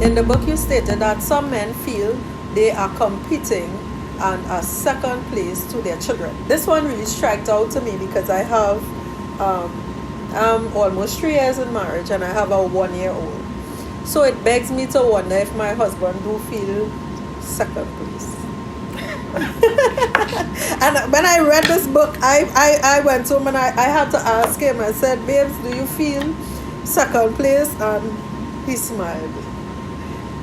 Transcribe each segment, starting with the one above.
in the book you stated that some men feel they are competing on a second place to their children. This one really struck out to me because I'm almost 3 years in marriage and I have a 1-year-old. So it begs me to wonder if my husband do feel second place. And when I read this book, I went home and I had to ask him. I said, babes, do you feel second place? And he smiled.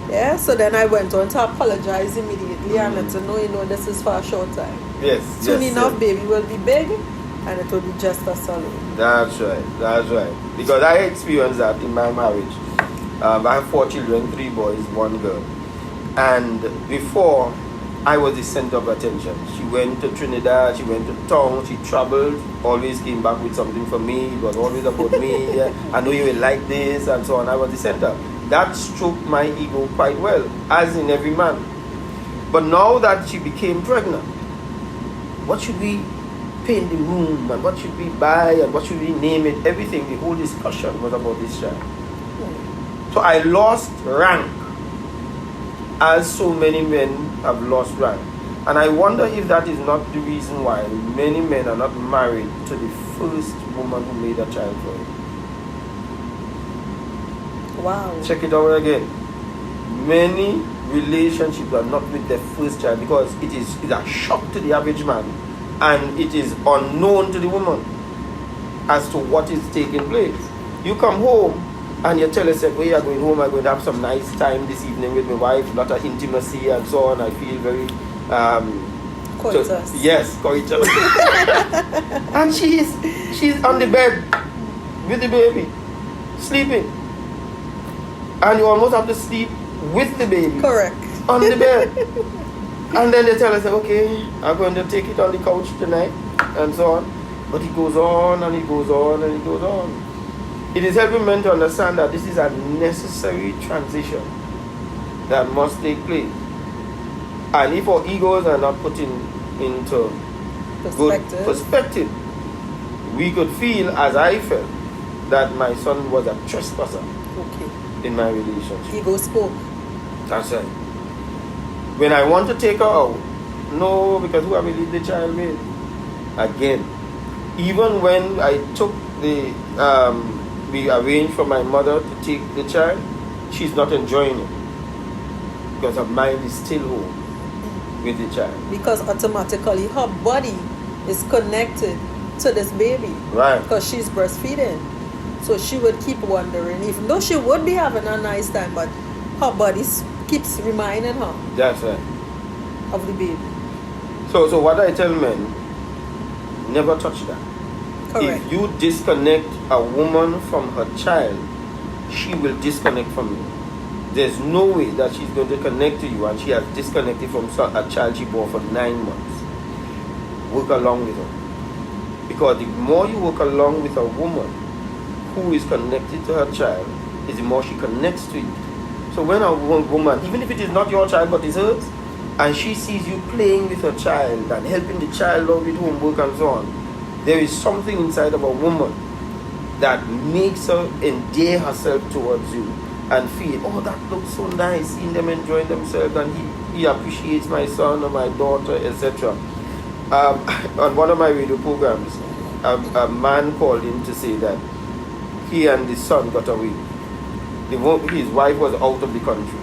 Yeah, so then I went on to apologize immediately and let him know, this is for a short time. Yes. Soon enough, baby will be big and it will be just us alone. That's right. Because I experienced that in my marriage. I have 4 children, 3 boys, 1 girl. And before, I was the center of attention. She went to Trinidad, she went to town, she traveled, always came back with something for me. It was always about me. I know you will like this and so on. I was the center. That stroked my ego quite well, as in every man. But now that she became pregnant, what should we paint the room and what should we buy and what should we name it? Everything, the whole discussion was about this child. So I lost rank, as so many men have lost rank. And I wonder if that is not the reason why many men are not married to the first woman who made a child for him. Wow. Check it out again. Many relationships are not with their first child because it is a shock to the average man and it is unknown to the woman as to what is taking place. You come home and you tell yourself, you are going home, I'm going to have some nice time this evening with my wife, a lot of intimacy and so on. I feel very coitus. Yes, coitus. And she's on the bed with the baby, sleeping. And you almost have to sleep with the baby. Correct. On the bed. And then they tell us, okay, I'm going to take it on the couch tonight, and so on. But it goes on, and it goes on, and it goes on. It is helping men to understand that this is a necessary transition that must take place. And if our egos are not put into good perspective, we could feel, as I felt, that my son was a trespasser. Okay. In my relationship. Ego spoke. That's right. When I want to take her out, no, because who have we leave the child with? Again, even when I took we arranged for my mother to take the child, she's not enjoying it because her mind is still home with the child. Because automatically her body is connected to this baby. Right. Because she's breastfeeding. So she would keep wondering, even though she would be having a nice time, but her body keeps reminding her. That's right. Of the baby. So what I tell men, never touch that. Correct. If you disconnect a woman from her child, she will disconnect from you. There's no way that she's going to connect to you and she has disconnected from a child she bore for 9 months. Work along with her. Because the more you work along with a woman who is connected to her child, is the more she connects to you. So when a woman, even if it is not your child but it's hers, and she sees you playing with her child and helping the child out with homework and so on, there is something inside of a woman that makes her endear herself towards you and feel, oh, that looks so nice, seeing them enjoying themselves, and he appreciates my son or my daughter, etc. On one of my radio programs, a man called in to say that he and his son got away. His wife was out of the country.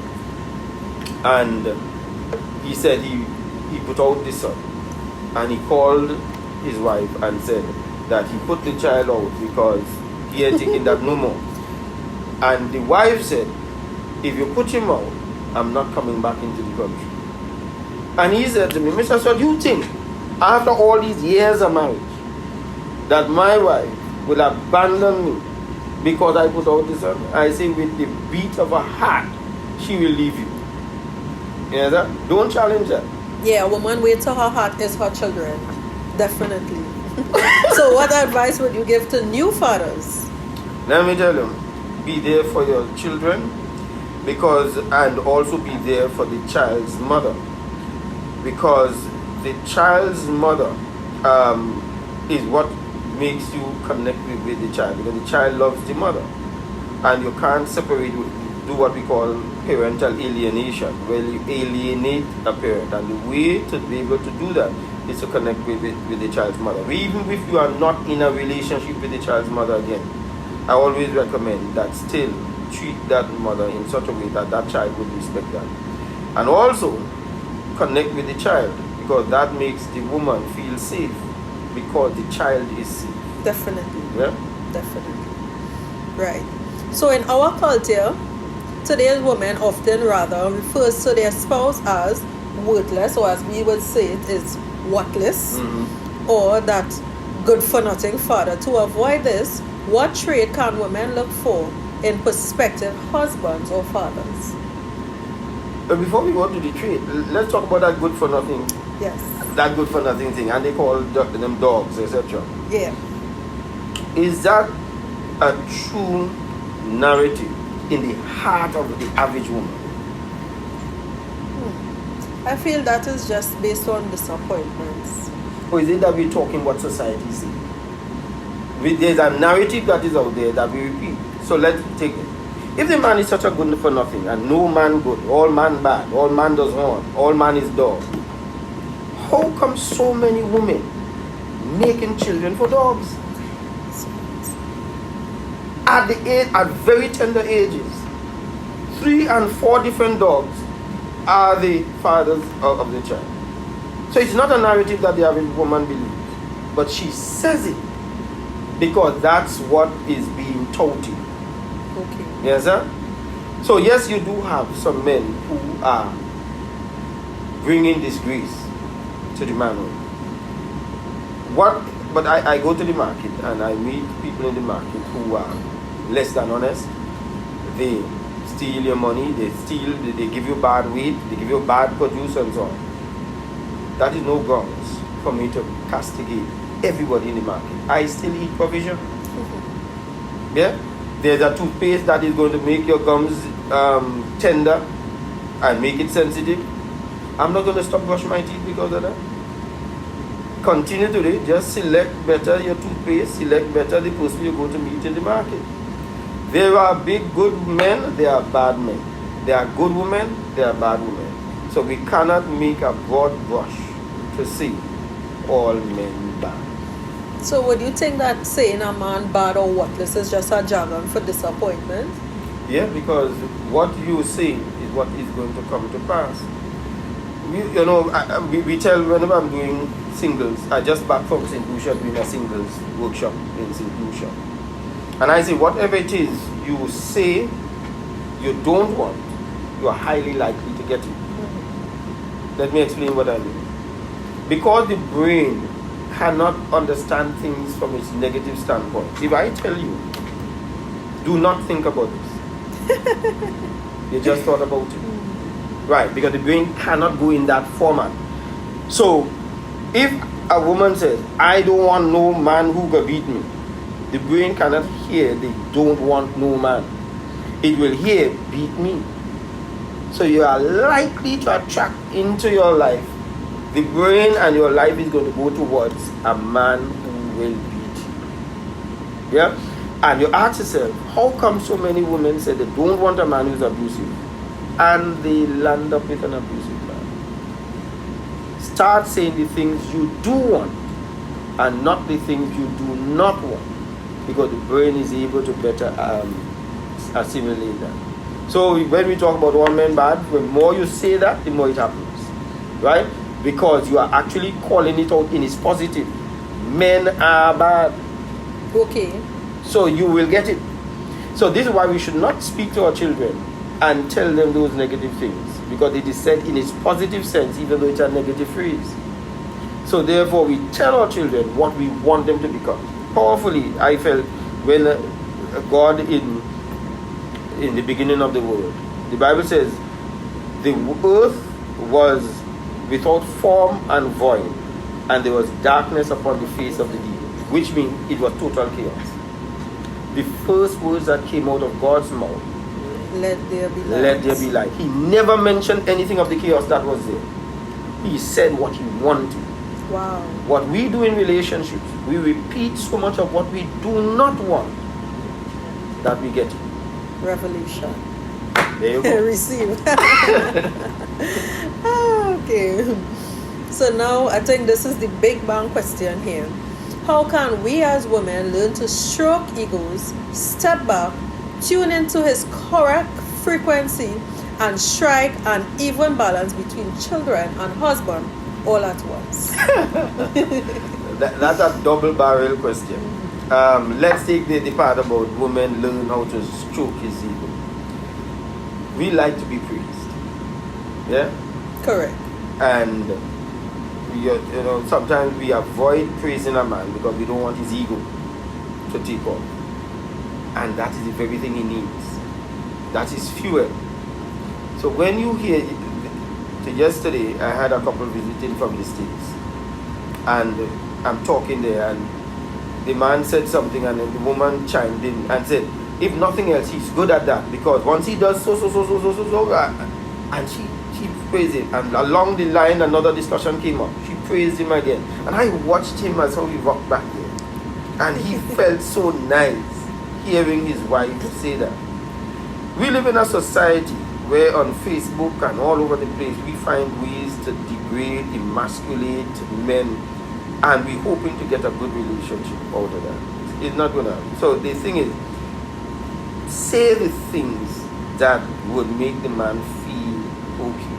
And he said he put out the son. And he called his wife and said that he put the child out because he ain't taking that no more. And the wife said, if you put him out, I'm not coming back into the country. And he said to me, Mr. Sir, do you think after all these years of marriage that my wife will abandon me because I put out the son? I say, with the beat of her heart, she will leave you. You know that? Don't challenge her. Yeah, a woman way to her heart is her children. Definitely. So what advice would you give to new fathers? Let me tell you, be there for your children, and also be there for the child's mother. Because the child's mother is what makes you connect with the child, because the child loves the mother, and you can't separate do what we call parental alienation, where you alienate a parent. And the way to be able to do that is to connect with the child's mother. Even if you are not in a relationship with the child's mother again, I always recommend that still treat that mother in such a way that that child would respect that. And also connect with the child, because that makes the woman feel safe, because the child is safe. Definitely. Yeah? Definitely. Right. So in our culture, today's women often rather refers to their spouse as worthless, or as we would say it is worthless, or that good for nothing father. To avoid this, what trait can women look for in prospective husbands or fathers? But before we go to the trait, let's talk about that good for nothing. Yes. That good for nothing thing, and they call them dogs, etc. Yeah. Is that a true narrative in the heart of the average woman? I feel that is just based on disappointments. Or is it that we're talking what society says? There's a narrative that is out there that we repeat. So let's take it. If the man is such a good for nothing, and no man good, all man bad, all man does harm, all man is dog, how come so many women making children for dogs? At very tender ages, 3 and 4 different dogs are the fathers of the child. So it's not a narrative that the average woman believes, but she says it because that's what is being touted. Okay. Yes, sir? So yes, you do have some men who are bringing disgrace to the manhood. But I go to the market and I meet people in the market who are less than honest. They steal your money, they give you bad weight, they give you bad produce and so on. That is no grounds for me to castigate everybody in the market. I still eat provision. Yeah? There's a toothpaste that is going to make your gums tender and make it sensitive. I'm not going to stop brushing my teeth because of that. Continue today, just select better your toothpaste, select better the person you go to meet in the market. There are big good men, there are bad men. There are good women, there are bad women. So we cannot make a broad brush to say all men bad. So would you think that saying a man bad or worthless is just a jargon for disappointment? Yeah, because what you say is what is going to come to pass. We tell whenever I'm doing singles, I just back from St. Lucia doing a singles workshop in St. Lucia. And I say, whatever it is you say you don't want, you are highly likely to get it. Let me explain what I mean. Because the brain cannot understand things from its negative standpoint. If I tell you, do not think about this, you just thought about it. Right, because the brain cannot go in that format. So, if a woman says, I don't want no man who can beat me, the brain cannot hear they don't want no man. It will hear beat me. So you are likely to attract into your life. The brain and your life is going to go towards a man who will beat you. Yeah? And you ask yourself, how come so many women say they don't want a man who's abusive? And they land up with an abusive man. Start saying the things you do want and not the things you do not want, because the brain is able to better assimilate that. So when we talk about all men bad, the more you say that, the more it happens, right? Because you are actually calling it out in its positive. Men are bad. Okay. So you will get it. So this is why we should not speak to our children and tell them those negative things, because it is said in its positive sense, even though it's a negative phrase. So therefore we tell our children what we want them to become. Powerfully, I felt when God in the beginning of the world, the Bible says the earth was without form and void, and there was darkness upon the face of the deep, which means it was total chaos. The first words that came out of God's mouth, let there be light. Let there be light. He never mentioned anything of the chaos that was there. He said what he wanted. Wow. What we do in relationships, we repeat so much of what we do not want that we get it. Revelation. There you go. Receive. Okay. So now I think this is the big bang question here. How can we as women learn to stroke egos, step back, tune into his correct frequency, and strike an even balance between children and husband all at once? That's a double barrel question. Let's take the part about women learn how to stroke his ego. We like to be praised. Yeah? Correct. And sometimes we avoid praising a man because we don't want his ego to take off. And that is the very thing he needs. That is fuel. So when you hear, yesterday I had a couple visiting from the States, and I'm talking there, and the man said something, and then the woman chimed in and said, if nothing else, he's good at that, because once he does so, and she praised him, and along the line another discussion came up. She praised him again, and I watched him as how he rocked back there, and he felt so nice hearing his wife say that. We live in a society where on Facebook and all over the place we find ways to degrade, emasculate men, and we're hoping to get a good relationship out of that. It's not gonna. So the thing is, say the things that would make the man feel okay.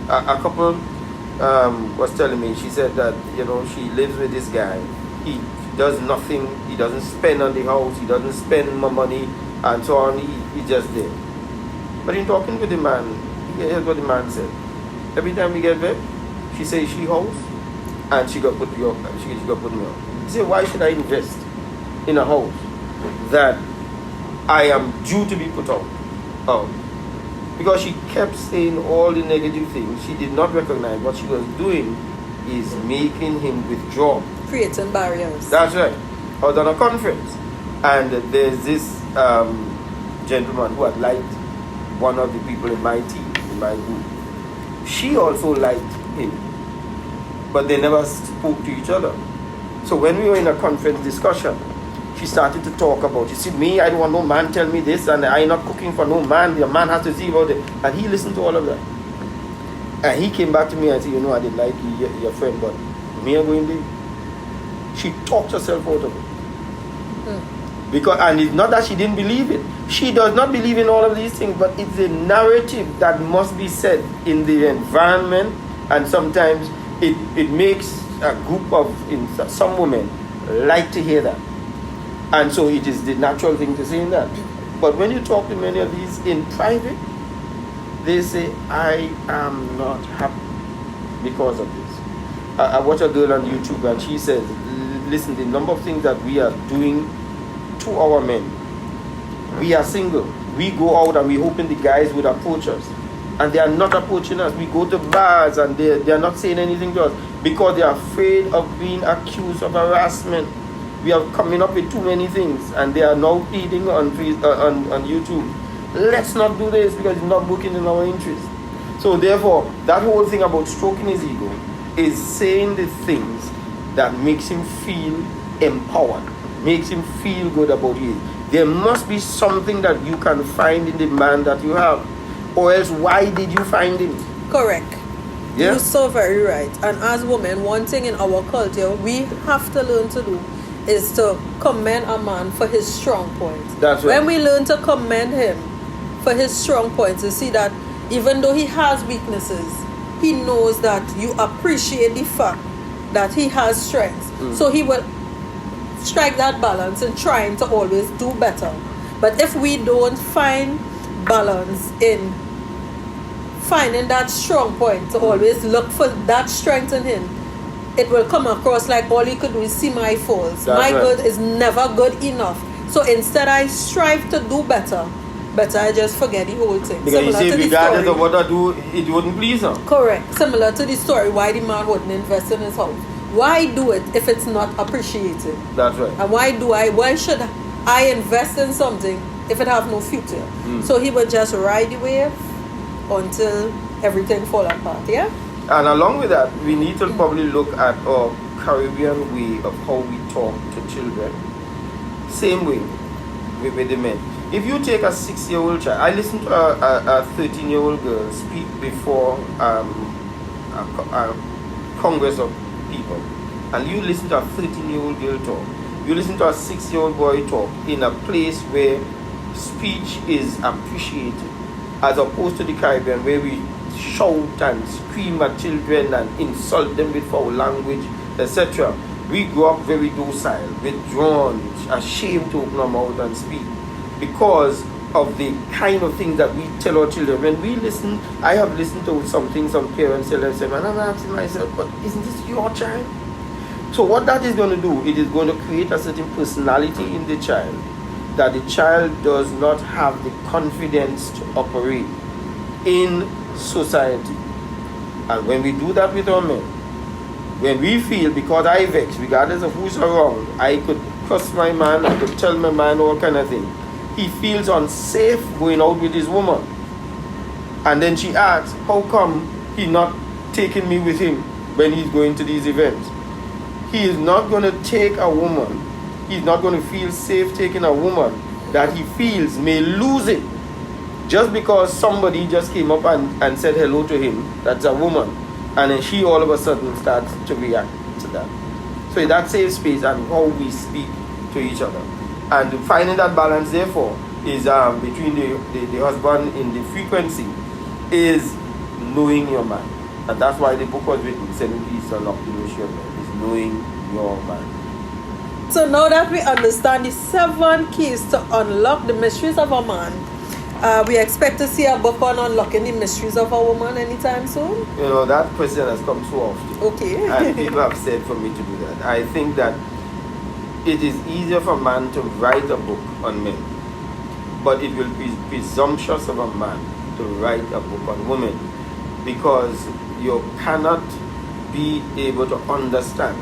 A couple was telling me, she said that, she lives with this guy. He does nothing, he doesn't spend on the house, he doesn't spend more money, and so on. He's just there. But in talking with the man, here's what the man said. Every time we get there, she says she house, and she got put me up. She got put me up. He said, why should I invest in a house that I am due to be put out? Because she kept saying all the negative things. She did not recognize what she was doing is making him withdraw. Creating barriers. That's right. I was on a conference, and there's this gentleman who had liked one of the people in my team, in my group. She also liked him, but they never spoke to each other. So when we were in a conference discussion, she started to talk about, you see, me, I don't want no man tell me this, and I'm not cooking for no man, the man has to see about it. And he listened to all of that. And he came back to me and said, I didn't like your friend, but me, I'm going to. She talked herself out of it. Because, and it's not that she didn't believe it. She does not believe in all of these things, but it's a narrative that must be said in the environment, and sometimes it makes a group of some women like to hear that. And so it is the natural thing to say in that. But when you talk to many of these in private, they say, I am not happy because of this. I watch a girl on YouTube, and she says, listen, the number of things that we are doing to our men. We are single. We go out and we hoping the guys would approach us. And they are not approaching us. We go to bars and they are not saying anything to us because they are afraid of being accused of harassment. We are coming up with too many things, and they are now pleading on YouTube. Let's not do this because it's not working in our interest. So therefore, that whole thing about stroking his ego is saying the things that makes him feel empowered, makes him feel good about you. There must be something that you can find in the man that you have, or else why did you find him? Correct. Yeah? You're so very right. And as women, one thing in our culture we have to learn to do is to commend a man for his strong points. That's right. When we learn to commend him for his strong points, you see that even though he has weaknesses, he knows that you appreciate the fact that he has strengths. So he will strike that balance in trying to always do better. But if we don't find balance in finding that strong point to always look for that strength in him, it will come across like all you could do is see my faults. My good is never good enough. So instead I strive to do better, but I just forget the whole thing. Because you say regardless of what I do, it wouldn't please her. Correct. Similar to the story why the man wouldn't invest in his house. Why do it if it's not appreciated? That's right. And why should I invest in something if it have no future? So he would just ride the wave until everything fall apart, yeah? And along with that, we need to probably look at our Caribbean way of how we talk to children. Same way with the men. If you take a 6-year-old child, I listened to a 13-year-old girl speak before a congress of people, and you listen to a 13-year-old girl talk, you listen to a 6-year-old boy talk in a place where speech is appreciated, as opposed to the Caribbean where we shout and scream at children and insult them with foul language, etc. We grew up very docile, withdrawn, ashamed to open our mouth and speak because of the kind of things that we tell our children. When we listen, I have listened to something some parents tell and say, and I'm asking myself, but isn't this your child? So what that is going to do, it is going to create a certain personality in the child that the child does not have the confidence to operate in society. And when we do that with our men, when we feel, because I vex, regardless of who's around, I could cuss my man, I could tell my man all kind of thing. He feels unsafe going out with his woman. And then she asks, how come he not taking me with him when he's going to these events? He is not going to take a woman, he's not going to feel safe taking a woman that he feels may lose it just because somebody just came up and said hello to him, that's a woman. And then she all of a sudden starts to react to that. So that safe space and how we speak to each other. And finding that balance, therefore, is between the husband in the frequency, is knowing your man. And that's why the book was written, 7 Keys to Unlock the Mystery of Men, is knowing your man. So now that we understand the 7 keys to unlock the mysteries of a man, we expect to see a book on unlocking the mysteries of a woman anytime soon? You know, that question has come so often. Okay. And people have said for me to do that. I think that it is easier for a man to write a book on men, but it will be presumptuous of a man to write a book on women, because you cannot be able to understand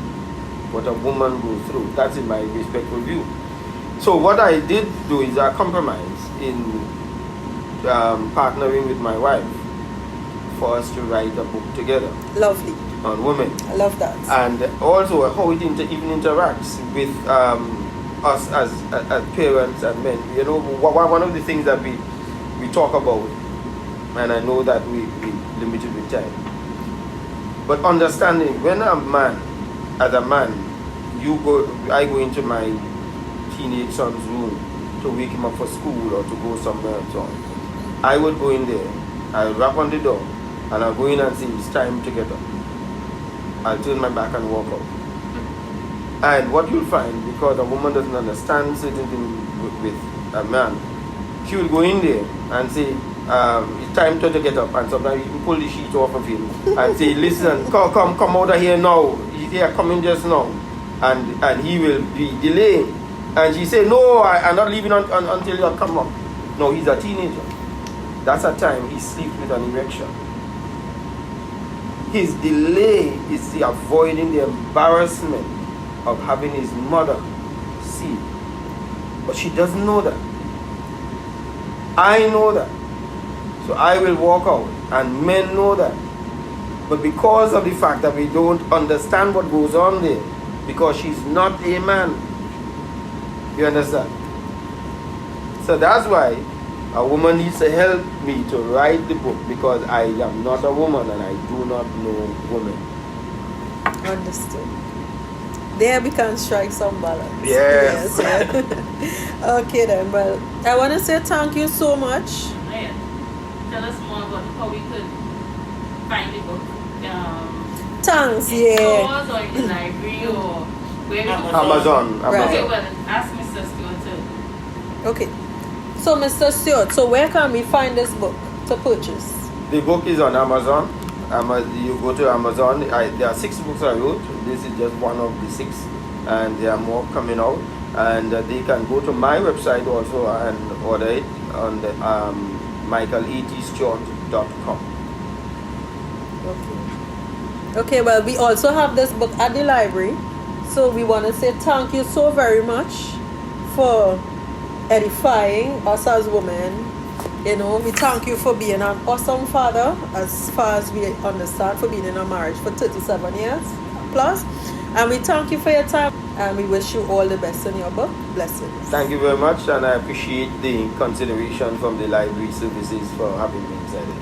what a woman goes through. That's in my respectful view. So what I did do is a compromise in partnering with my wife for us to write a book together. Lovely. On women. I love that. And also how it even interacts with us as parents and men. You know, one of the things that we talk about, and I know that we limited with time, but understanding when a man, as a man, I go into my teenage son's room to wake him up for school or to go somewhere and so on. I would go in there, I'll rap on the door, and I'll go in and say, it's time to get up. I'll turn my back and walk out. And what you'll find, because a woman doesn't understand certain things with a man, she will go in there and say, it's time to get up. And sometimes you can pull the sheet off of him and say, listen, come out of here now. He's here coming just now. And he will be delayed. And she say, no, I'm not leaving until you come up. No, he's a teenager. That's a time he sleeps with an erection. His delay is the avoiding the embarrassment of having his mother see. But she doesn't know that. I know that. So I will walk out, and men know that. But because of the fact that we don't understand what goes on there, because she's not a man, you understand? So that's why a woman needs to help me to write the book, because I am not a woman and I do not know women. Understood. There we can strike some balance. Yes. Okay then, well, I want to say thank you so much. Yeah. Tell us more about how we could find the book. Thanks, in yeah. stores or in the library or where we could Amazon. Okay, well, ask Mr. Stewart too. Okay. So, Mr. Stewart, so where can we find this book to purchase? The book is on Amazon. You go to Amazon. There are 6 books I wrote. This is just one of the 6, and there are more coming out. And they can go to my website also and order it on the michaelatstewart.com. Okay, well, we also have this book at the library. So we want to say thank you so very much for edifying us as women. You know, we thank you for being an awesome father, as far as we understand, for being in a marriage for 37 years plus. And we thank you for your time, and we wish you all the best in your book. Blessings. Thank you very much, and I appreciate the consideration from the library services for having me inside it.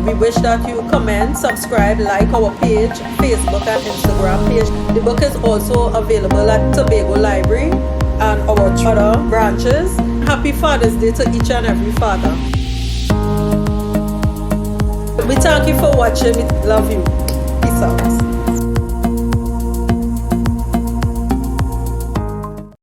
We wish that you comment, subscribe, like our page, Facebook and Instagram page. The book is also available at Tobago Library and our other branches. Happy Father's Day to each and every father. We thank you for watching. We love you. Peace out.